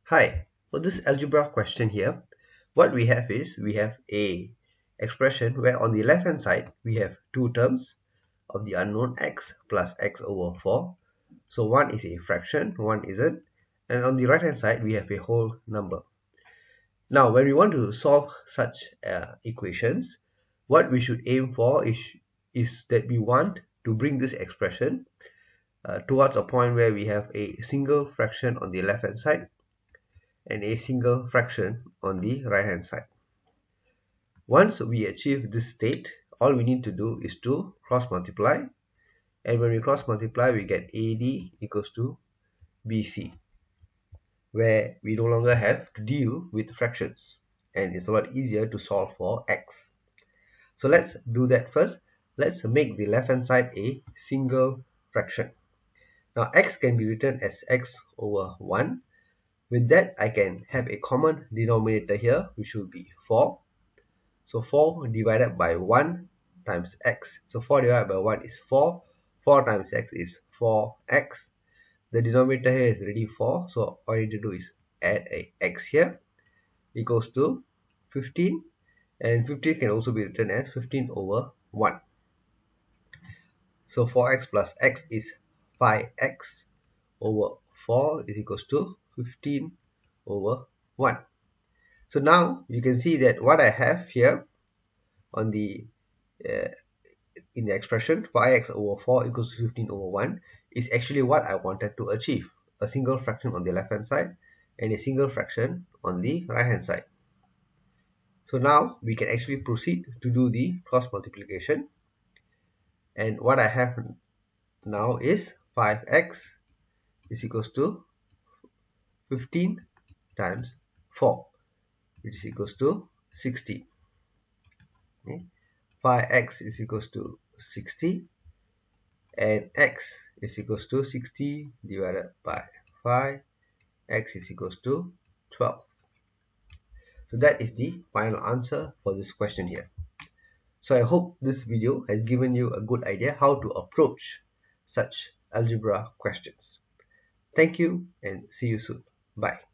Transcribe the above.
Hi, for this algebra question here, what we have is we have a expression where on the left hand side we have two terms of the unknown x plus x over 4. So one is a fraction, one isn't, and on the right hand side we have a whole number. Now when we want to solve such equations, what we should aim for is that we want to bring this expression towards a point where we have a single fraction on the left hand side and a single fraction on the right hand side. Once we achieve this state, all we need to do is to cross multiply, and when we cross multiply we get AD equals to BC, where we no longer have to deal with fractions and it's a lot easier to solve for x. So let's do that first. Let's make the left hand side a single fraction. Now x can be written as x over 1. With that, I can have a common denominator here, which will be 4. So 4 divided by 1 times x. So 4 divided by 1 is 4. 4 times x is 4x. The denominator here is already 4. So all you need to do is add a x here equals to 15. And 15 can also be written as 15 over 1. So 4x plus x is 5x over 4 is equals to 15 over 1. So now you can see that what I have here on the in the expression 5x over 4 equals to 15 over 1 is actually what I wanted to achieve, a single fraction on the left hand side and a single fraction on the right hand side. So now we can actually proceed to do the cross multiplication, and what I have now is 5x is equals to 15 times 4, which is equals to 60. Okay. 5x is equals to 60 and x is equals to 60 divided by 5, x is equals to 12. So that is the final answer for this question here. So I hope this video has given you a good idea how to approach such algebra questions. Thank you and see you soon. Bye.